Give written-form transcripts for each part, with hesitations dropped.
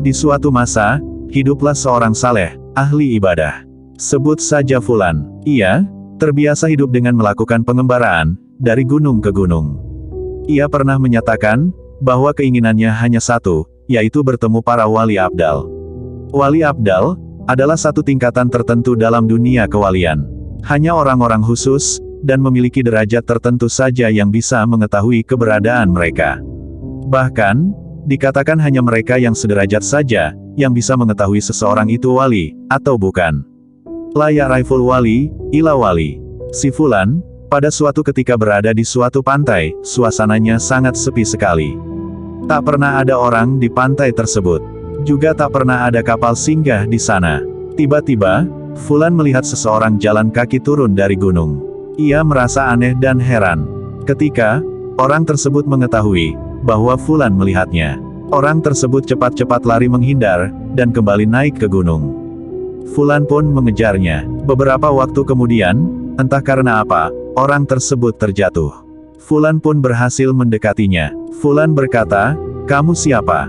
Di suatu masa, hiduplah seorang saleh, ahli ibadah. Sebut saja Fulan. Ia terbiasa hidup dengan melakukan pengembaraan dari gunung ke gunung. Ia pernah menyatakan bahwa keinginannya hanya satu, yaitu bertemu para wali abdal. Wali abdal adalah satu tingkatan tertentu dalam dunia kewalian. Hanya orang-orang khusus dan memiliki derajat tertentu saja yang bisa mengetahui keberadaan mereka. Bahkan, dikatakan hanya mereka yang sederajat saja yang bisa mengetahui seseorang itu wali atau bukan. La ya'riful wali illa wali. Si Fulan pada suatu ketika berada di suatu pantai, suasananya sangat sepi sekali. Tak pernah ada orang di pantai tersebut. Juga tak pernah ada kapal singgah di sana. Tiba-tiba, Fulan melihat seseorang jalan kaki turun dari gunung. Ia merasa aneh dan heran. Ketika orang tersebut mengetahui bahwa Fulan melihatnya, orang tersebut cepat-cepat lari menghindar dan kembali naik ke gunung. Fulan pun mengejarnya. Beberapa waktu kemudian, entah karena apa, orang tersebut terjatuh. Fulan pun berhasil mendekatinya. Fulan berkata, "Kamu siapa?"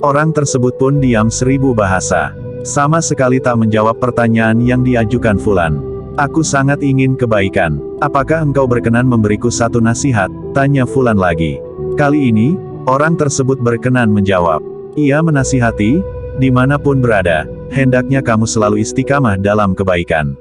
Orang tersebut pun diam 1000 bahasa. Sama sekali tak menjawab pertanyaan yang diajukan Fulan. "Aku sangat ingin kebaikan. Apakah engkau berkenan memberiku satu nasihat?" tanya Fulan lagi. Kali ini, orang tersebut berkenan menjawab. Ia menasihati, "Dimanapun berada, hendaknya kamu selalu istiqamah dalam kebaikan."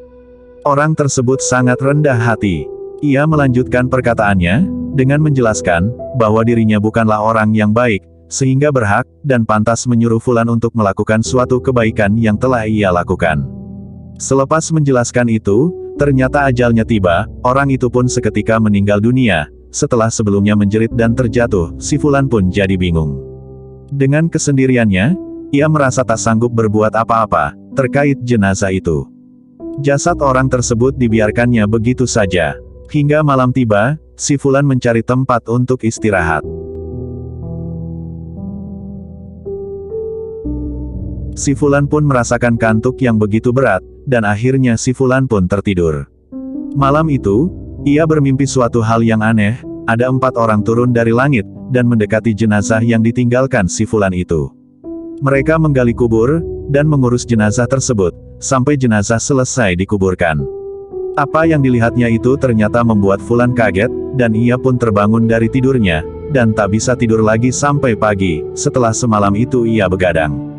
Orang tersebut sangat rendah hati. Ia melanjutkan perkataannya, dengan menjelaskan, bahwa dirinya bukanlah orang yang baik, sehingga berhak dan pantas menyuruh Fulan untuk melakukan suatu kebaikan yang telah ia lakukan. Selepas menjelaskan itu, ternyata ajalnya tiba, orang itu pun seketika meninggal dunia. Setelah sebelumnya menjerit dan terjatuh, si Fulan pun jadi bingung. Dengan kesendiriannya, ia merasa tak sanggup berbuat apa-apa terkait jenazah itu. Jasad orang tersebut dibiarkannya begitu saja. Hingga malam tiba, si Fulan mencari tempat untuk istirahat. Si Fulan pun merasakan kantuk yang begitu berat, dan akhirnya si Fulan pun tertidur. Malam itu, ia bermimpi suatu hal yang aneh, ada 4 orang turun dari langit, dan mendekati jenazah yang ditinggalkan si Fulan itu. Mereka menggali kubur, dan mengurus jenazah tersebut, sampai jenazah selesai dikuburkan. Apa yang dilihatnya itu ternyata membuat Fulan kaget, dan ia pun terbangun dari tidurnya, dan tak bisa tidur lagi sampai pagi. Setelah semalam itu ia begadang.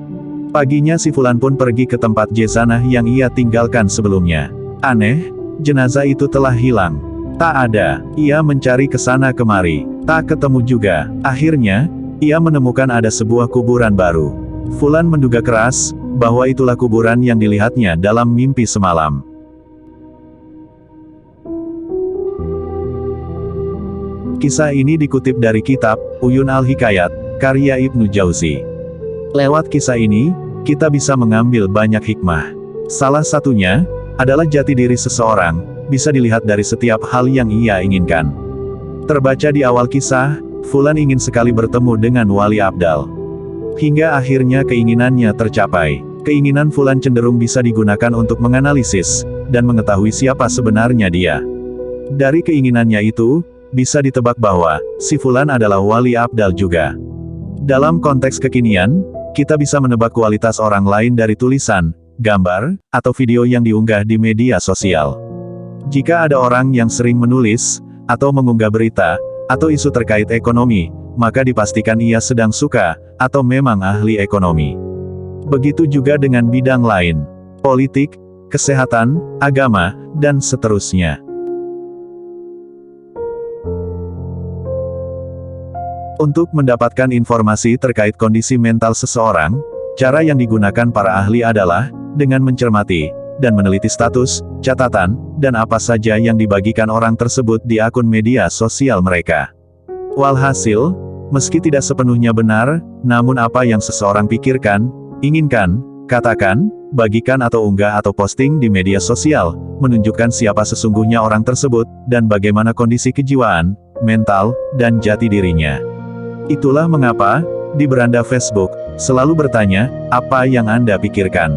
Paginya si Fulan pun pergi ke tempat jenazah yang ia tinggalkan sebelumnya. Aneh, jenazah itu telah hilang. Tak ada. Ia mencari ke sana kemari. Tak ketemu juga. Akhirnya, ia menemukan ada sebuah kuburan baru. Fulan menduga keras, bahwa itulah kuburan yang dilihatnya dalam mimpi semalam. Kisah ini dikutip dari kitab Uyun Al-Hikayat, karya Ibnu Jauzi. Lewat kisah ini, kita bisa mengambil banyak hikmah. Salah satunya, adalah jati diri seseorang, bisa dilihat dari setiap hal yang ia inginkan. Terbaca di awal kisah, Fulan ingin sekali bertemu dengan wali abdal. Hingga akhirnya keinginannya tercapai. Keinginan Fulan cenderung bisa digunakan untuk menganalisis, dan mengetahui siapa sebenarnya dia. Dari keinginannya itu, bisa ditebak bahwa, si Fulan adalah wali abdal juga. Dalam konteks kekinian, kita bisa menebak kualitas orang lain dari tulisan, gambar, atau video yang diunggah di media sosial. Jika ada orang yang sering menulis, atau mengunggah berita, atau isu terkait ekonomi, maka dipastikan ia sedang suka, atau memang ahli ekonomi. Begitu juga dengan bidang lain, politik, kesehatan, agama, dan seterusnya. Untuk mendapatkan informasi terkait kondisi mental seseorang, cara yang digunakan para ahli adalah, dengan mencermati, dan meneliti status, catatan, dan apa saja yang dibagikan orang tersebut di akun media sosial mereka. Walhasil, meski tidak sepenuhnya benar, namun apa yang seseorang pikirkan, inginkan, katakan, bagikan atau unggah atau posting di media sosial, menunjukkan siapa sesungguhnya orang tersebut, dan bagaimana kondisi kejiwaan, mental, dan jati dirinya. Itulah mengapa, di beranda Facebook, selalu bertanya, apa yang Anda pikirkan?